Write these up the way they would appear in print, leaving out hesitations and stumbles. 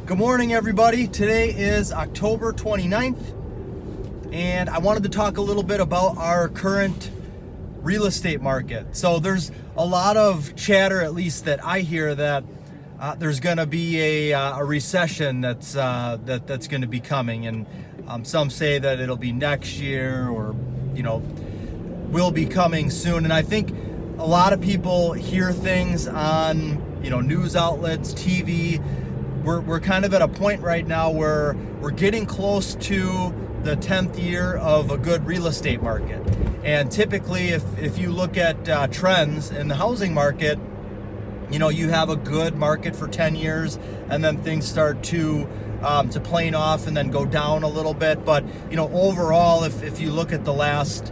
Good morning, everybody. Today is October 29th, and I wanted to talk a little bit about our current real estate market. So there's a lot of chatter, at least that I hear, that there's going to be a recession that's going to be coming, and some say that it'll be next year or will be coming soon. And I think a lot of people hear things on news outlets, TV. We're kind of at a point right now where we're getting close to the 10th year of a good real estate market. And typically, if you look at trends in the housing market, you have a good market for 10 years, and then things start to plane off and then go down a little bit. But overall, if you look at the last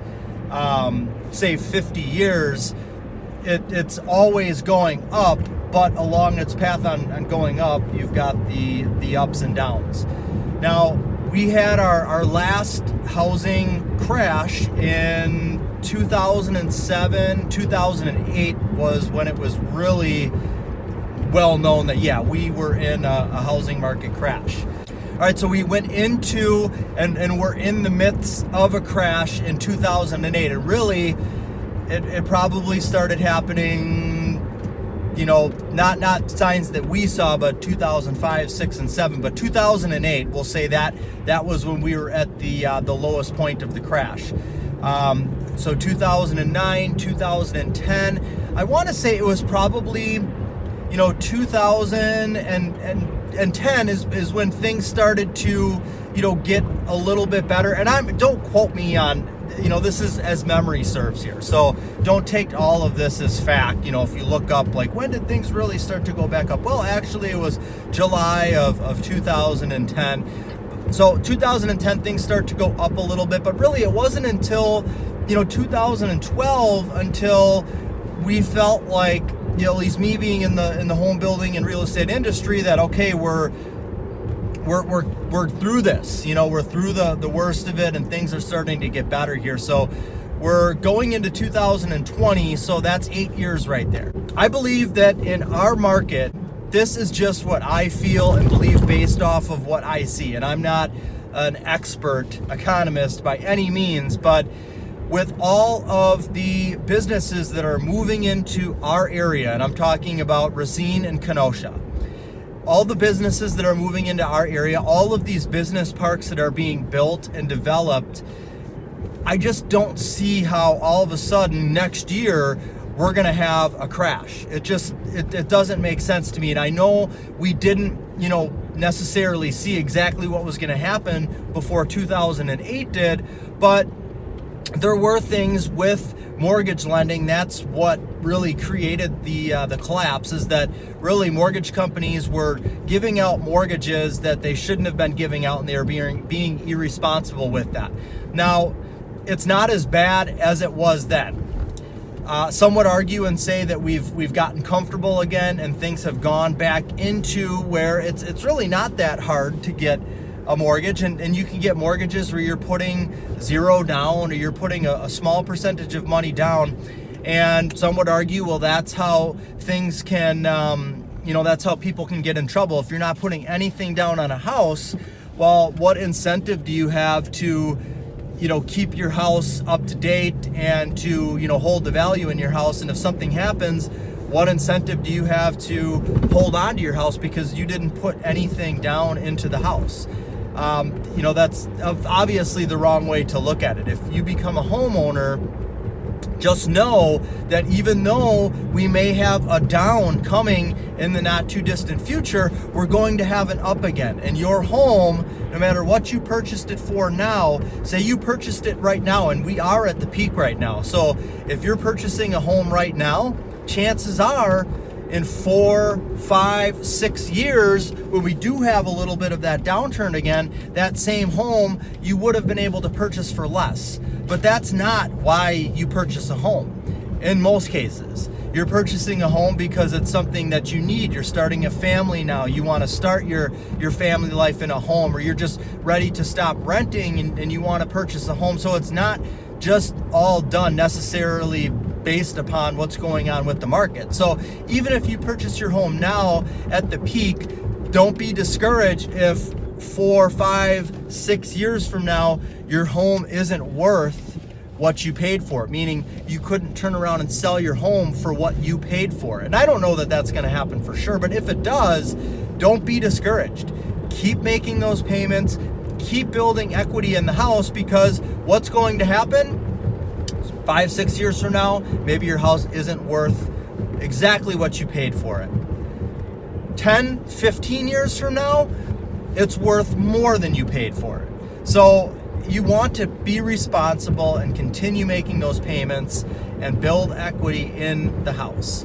say 50 years, it's always going up. But along its path on going up, you've got the ups and downs. Now, we had our last housing crash in 2007, 2008 was when it was really well known that, we were in a housing market crash. All right, so we went into and we're in the midst of a crash in 2008. And really, it probably started happening, not signs that we saw, but 2005, 6, and 7. But 2008, we'll say that was when we were at the lowest point of the crash. So 2009, 2010, I want to say it was probably, 2010 is when things started to, get a little bit better. And don't quote me on, this is as memory serves here. So don't take all of this as fact. If you look up, like, when did things really start to go back up? Well, actually, it was July of 2010. So 2010, things start to go up a little bit, but really it wasn't until, 2012 until we felt like, at least me being in the home building and real estate industry, that, okay, we're through this, we're through the worst of it, and things are starting to get better here. So we're going into 2020, so that's 8 years right there. I believe that in our market, this is just what I feel and believe based off of what I see. And I'm not an expert economist by any means, but with all of the businesses that are moving into our area, and I'm talking about Racine and Kenosha, all the businesses that are moving into our area, all of these business parks that are being built and developed, I just don't see how all of a sudden next year we're going to have a crash. It doesn't make sense to me. And I know we didn't, necessarily see exactly what was going to happen before 2008 did, but there were things with mortgage lending. That's what really created the collapse, is that really mortgage companies were giving out mortgages that they shouldn't have been giving out, and they were being irresponsible with that. Now, it's not as bad as it was then. Some would argue and say that we've gotten comfortable again, and things have gone back into where it's really not that hard to get a mortgage, and you can get mortgages where you're putting zero down, or you're putting a small percentage of money down. And some would argue, well, that's how things can, that's how people can get in trouble. If you're not putting anything down on a house, well, what incentive do you have to, keep your house up to date and to, hold the value in your house? And if something happens, what incentive do you have to hold on to your house because you didn't put anything down into the house? That's obviously the wrong way to look at it. If you become a homeowner, just know that even though we may have a down coming in the not too distant future, we're going to have an up again. And your home, no matter what you purchased it for now, say you purchased it right now, and we are at the peak right now. So if you're purchasing a home right now, chances are in 4, 5, 6 years, when we do have a little bit of that downturn again, that same home you would have been able to purchase for less. But that's not why you purchase a home. In most cases, you're purchasing a home because it's something that you need. You're starting a family now. You want to start your family life in a home, or you're just ready to stop renting and you want to purchase a home. So it's not just all done necessarily based upon what's going on with the market. So even if you purchase your home now at the peak, don't be discouraged if 4, 5, 6 years from now, your home isn't worth what you paid for it, meaning you couldn't turn around and sell your home for what you paid for it. And I don't know that that's going to happen for sure, but if it does, don't be discouraged. Keep making those payments, keep building equity in the house, because what's going to happen 5, 6 years from now, maybe your house isn't worth exactly what you paid for it. 10, 15 years from now, it's worth more than you paid for it. So you want to be responsible and continue making those payments and build equity in the house.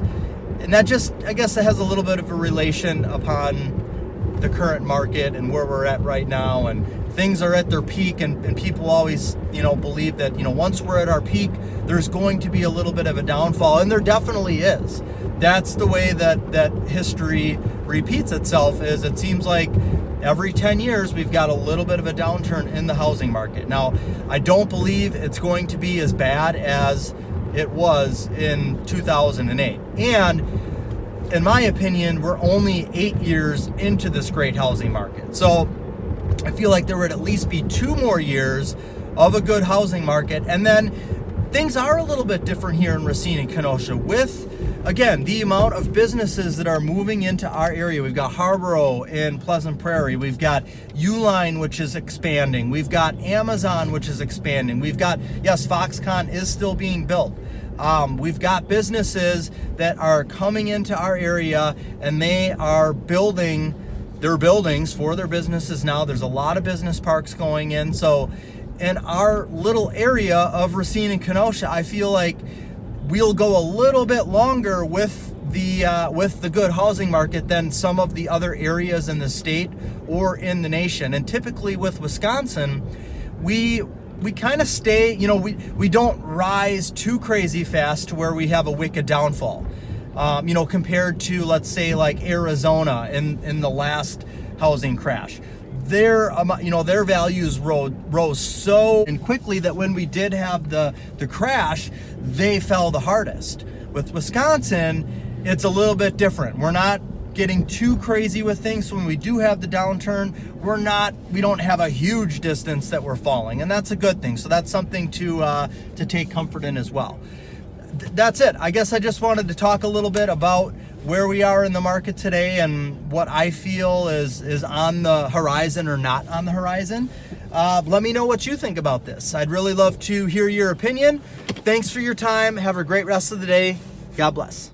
And that just, I guess it has a little bit of a relation upon the current market and where we're at right now, and things are at their peak, and people always, believe that, once we're at our peak, there's going to be a little bit of a downfall, and there definitely is. That's the way that history repeats itself, is it seems like every 10 years, we've got a little bit of a downturn in the housing market. Now, I don't believe it's going to be as bad as it was in 2008. And in my opinion, we're only 8 years into this great housing market. So I feel like there would at least be 2 more years of a good housing market. And then things are a little bit different here in Racine and Kenosha with, again, the amount of businesses that are moving into our area. We've got Harborough in Pleasant Prairie. We've got Uline, which is expanding. We've got Amazon, which is expanding. We've got, yes, Foxconn is still being built. We've got businesses that are coming into our area, and they are building their buildings for their businesses now. There's a lot of business parks going in. So in our little area of Racine and Kenosha, I feel like we'll go a little bit longer with the good housing market than some of the other areas in the state or in the nation. And typically with Wisconsin, we kind of stay, we don't rise too crazy fast to where we have a wicked downfall. Compared to, let's say, like Arizona in the last housing crash. Their values rose so quickly that when we did have the crash, they fell the hardest. With Wisconsin, it's a little bit different. We're not getting too crazy with things. So when we do have the downturn, we don't have a huge distance that we're falling, and that's a good thing. So that's something to take comfort in as well. That's it. I guess I just wanted to talk a little bit about where we are in the market today and what I feel is on the horizon or not on the horizon. Let me know what you think about this. I'd really love to hear your opinion. Thanks for your time. Have a great rest of the day. God bless.